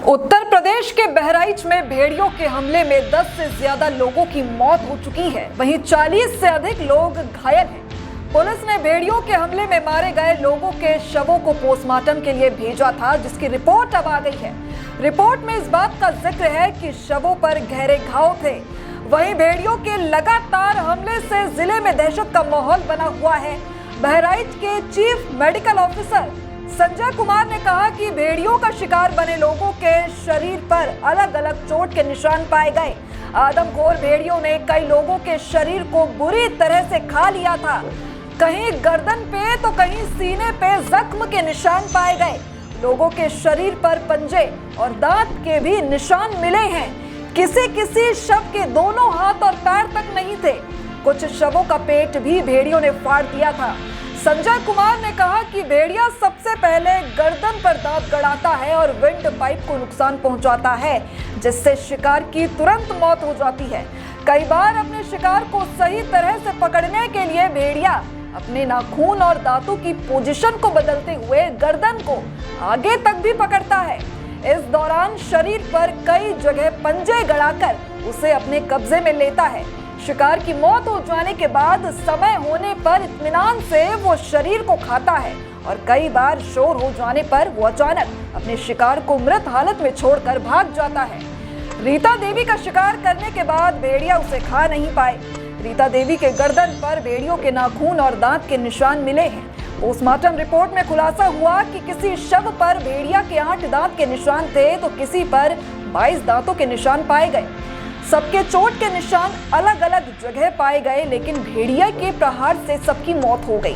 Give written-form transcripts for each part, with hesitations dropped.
उत्तर प्रदेश के बहराइच में भेड़ियों के हमले में 10 से ज्यादा लोगों की मौत हो चुकी है, वहीं 40 से अधिक लोग घायल हैं। पुलिस ने भेड़ियों के हमले में मारे गए लोगों के शवों को पोस्टमार्टम के लिए भेजा था, जिसकी रिपोर्ट अब आ गई है। रिपोर्ट में इस बात का जिक्र है कि शवों पर गहरे घाव थे। वहीं भेड़ियों के लगातार हमले से जिले में दहशत का माहौल बना हुआ है। बहराइच के chief medical officer Sanjay Kumar ने कहा कि भेड़ियों का शिकार बने लोगों के शरीर पर अलग अलग चोट के निशान पाए गए। आदमखोर भेड़ियों ने कई लोगों के शरीर को बुरी तरह से खा लिया था। कहीं गर्दन पे तो कहीं सीने पे जख्म के निशान पाए गए। लोगों के शरीर पर पंजे और दांत के भी निशान मिले हैं। किसी शव के दोनों हाथ और पैर तक नहीं थे। कुछ शवों का पेट भी भेड़ियों ने फाड़ दिया था। संजय कुमार ने कहा कि भेड़िया सबसे पहले गर्दन पर दांत गड़ाता है और विंड पाइप को नुकसान पहुंचाता है, जिससे शिकार की तुरंत मौत हो जाती है। कई बार अपने शिकार को सही तरह से पकड़ने के लिए भेड़िया अपने नाखून और दांतों की पोजीशन को बदलते हुए गर्दन को आगे तक भी पकड़ता है। इस दौरान शरीर पर कई जगह पंजे गड़ाकर उसे अपने कब्जे में लेता है। शिकार की मौत हो जाने के बाद समय होने पर इत्मीनान से वो शरीर को खाता है और कई बार शोर हो जाने पर वो अचानक अपने शिकार को मृत हालत में छोड़कर भाग जाता है। रीता देवी का शिकार करने के बाद भेड़िया उसे खा नहीं पाए। रीता देवी के गर्दन पर भेड़ियों के नाखून और दांत के निशान मिले हैं। पोस्टमार्टम रिपोर्ट में खुलासा हुआ कि किसी शव पर भेड़िया के 8 दांत के निशान थे तो किसी पर 22 दांतों के निशान पाए गए। सबके चोट के निशान अलग अलग जगह पाए गए, लेकिन भेड़िया के प्रहार से सबकी मौत हो गई।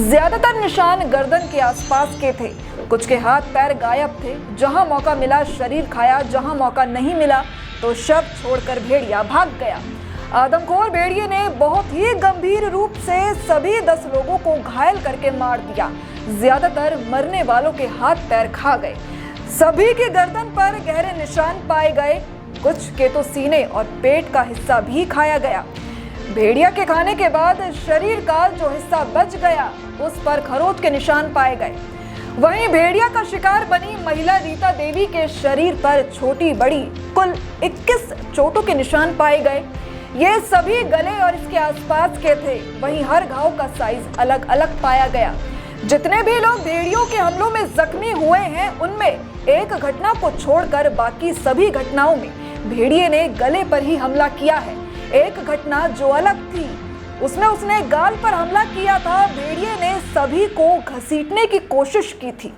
ज्यादातर निशान गर्दन के आसपास के थे। कुछ के हाथ पैर गायब थे। जहां मौका मिला शरीर खाया, जहां मौका नहीं मिला तो शव छोड़कर भेड़िया भाग गया। आदमखोर भेड़िए ने बहुत ही गंभीर रूप से सभी 10 लोगों को घायल करके मार दिया। ज्यादातर मरने वालों के हाथ पैर खा गए। सभी की गर्दन पर गहरे निशान पाए गए। कुछ के तो सीने और पेट का हिस्सा भी खाया गया। भेड़िया के खाने के बाद शरीर का जो हिस्सा बच गया उस पर खरोच के निशान पाए गए। वहीं भेड़िया का शिकार बनी महिला रीता देवी के शरीर पर छोटी बड़ी कुल 21 चोटों के निशान पाए गए। ये सभी गले और इसके आसपास के थे। वहीं हर घाव का साइज अलग अलग पाया गया। जितने भी लोग भेड़ियों के हमलों में जख्मी हुए हैं उनमें एक घटना को छोड़कर बाकी सभी घटनाओं में भेड़िए ने गले पर ही हमला किया है। एक घटना जो अलग थी उसमें उसने गाल पर हमला किया था। भेड़िए ने सभी को घसीटने की कोशिश की थी।